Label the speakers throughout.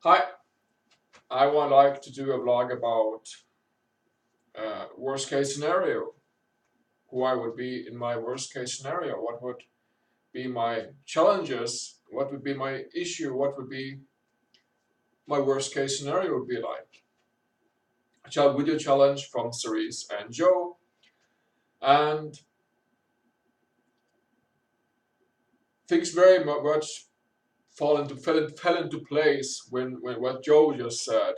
Speaker 1: Hi, I would like to do a vlog about worst case scenario. Who I would be in my worst case scenario. What would be my challenges? What would be my issue? What would be my worst case scenario would be like? A child video challenge from Cerise and Joe. And things very much fell into place when what Joe just said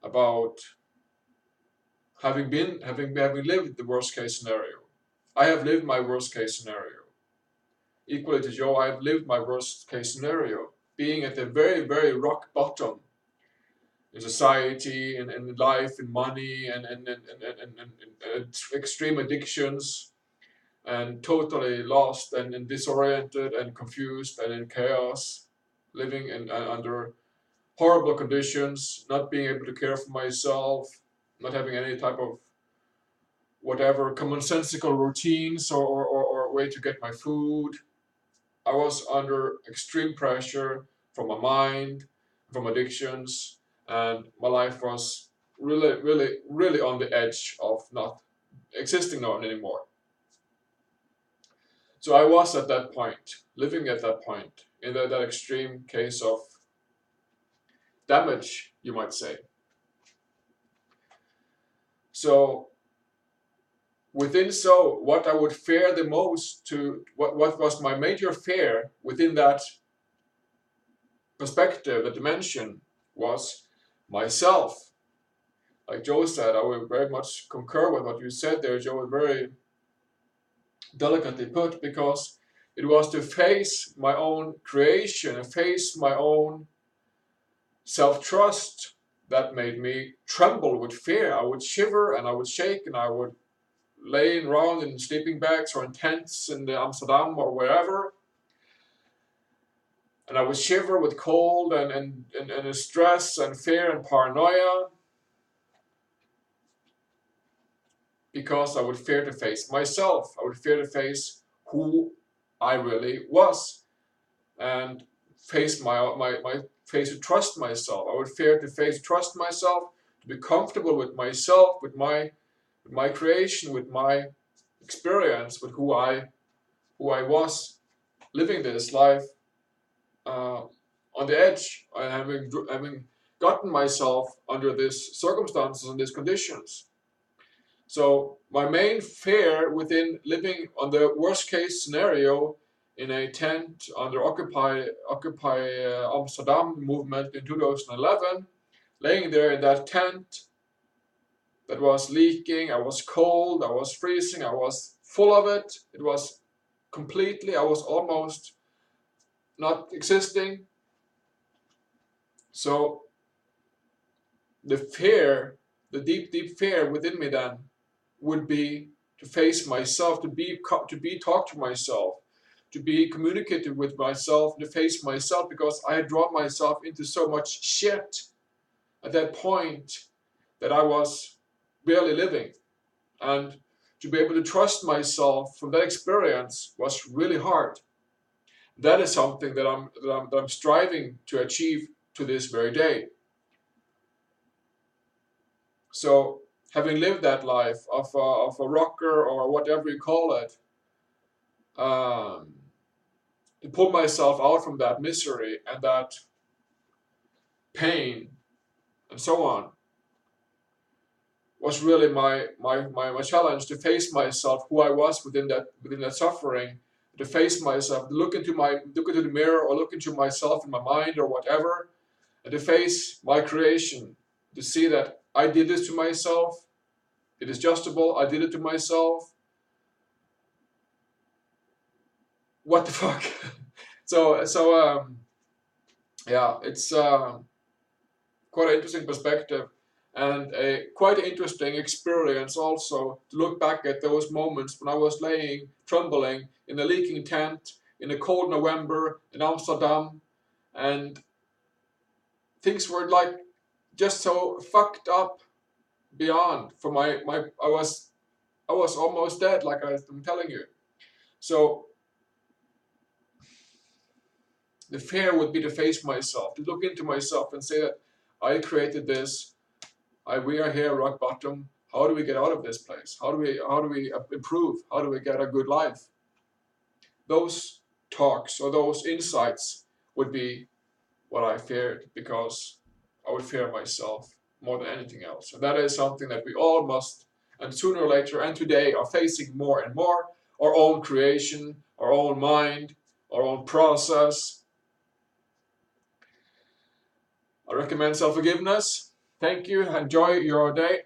Speaker 1: about having lived the worst case scenario. I have lived my worst case scenario. Equally to Joe, I've lived my worst case scenario, being at the very, very rock bottom in society and in life and money and extreme addictions and totally lost and disoriented and confused and in chaos, living under horrible conditions, not being able to care for myself, not having any type of whatever commonsensical routines or way to get my food. I was under extreme pressure from my mind, from addictions, and my life was really, really, really on the edge of not existing now anymore. So I was at that point, living at that point, in that extreme case of damage, you might say. So what I would fear the most what was my major fear within that perspective, the dimension, was myself. Like Joe said, I will very much concur with what you said there, Joe. Very delicately put, because it was to face my own creation and face my own self-trust that made me tremble with fear. I would shiver and I would shake and I would lay around in sleeping bags or in tents in Amsterdam or wherever, and I would shiver with cold and stress and fear and paranoia, because I would fear to face myself. I would fear to face who I really was, and face my face to trust myself. I would fear to face trust myself, to be comfortable with myself, with my creation, with my experience, with who I was living this life uh, on the edge, and having gotten myself under these circumstances and these conditions. So my main fear within living on the worst case scenario in a tent under Occupy Amsterdam movement in 2011, laying there in that tent that was leaking, I was cold, I was freezing, I was full of it. It was completely, I was almost not existing. So the fear, the deep, deep fear within me then would be to face myself, to be talk to myself, to be communicated with myself, to face myself, because I had drawn myself into so much shit at that point that I was barely living. And to be able to trust myself from that experience was really hard. That is something that I'm striving to achieve to this very day. So having lived that life of a rocker or whatever you call it, um, to pull myself out from that misery and that pain and so on was really my challenge, to face myself, who I was within that suffering, to face myself, look into the mirror or look into myself in my mind or whatever, and to face my creation, to see that I did this to myself. It is justable. I did it to myself. What the fuck? So yeah, it's quite an interesting perspective and a quite interesting experience also to look back at those moments when I was laying trembling in a leaking tent in a cold November in Amsterdam, and things were like just so fucked up beyond for my I was almost dead, like I'm telling you. So The fear would be to face myself, to look into myself and say that I created this, we are here rock bottom. How do we get out of this place? How do we improve? How do we get a good life? Those talks or those insights would be what I feared, because I would fear myself more than anything else. And that is something that we all must, and sooner or later, and today, are facing more and more. Our own creation, our own mind, our own process. I recommend self-forgiveness. Thank you. Enjoy your day.